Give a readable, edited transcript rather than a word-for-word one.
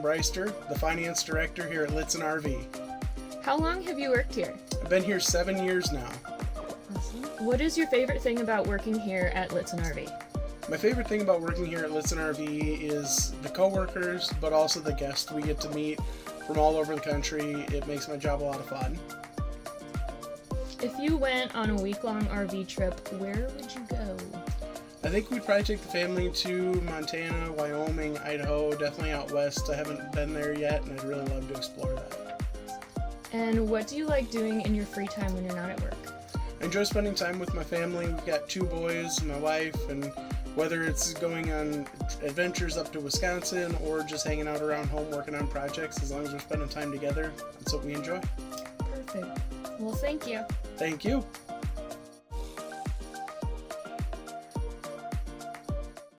Breister, the finance director here at Lichtsinn RV. How long have you worked here? I've been here 7 years now. Awesome. What is your favorite thing about working here at Lichtsinn RV? My favorite thing about working here at Lichtsinn RV is the coworkers, but also the guests we get to meet from all over the country. It makes my job a lot of fun. If you went on a week-long RV trip, where would you go? I think we'd probably take the family to Montana, Wyoming, Idaho, definitely out west. I haven't been there yet, and I'd really love to explore that. And what do you like doing in your free time when you're not at work? I enjoy spending time with my family. We've got 2 boys, my wife, and whether it's going on adventures up to Wisconsin or just hanging out around home working on projects, as long as we're spending time together, that's what we enjoy. Perfect. Well, thank you. Thank you.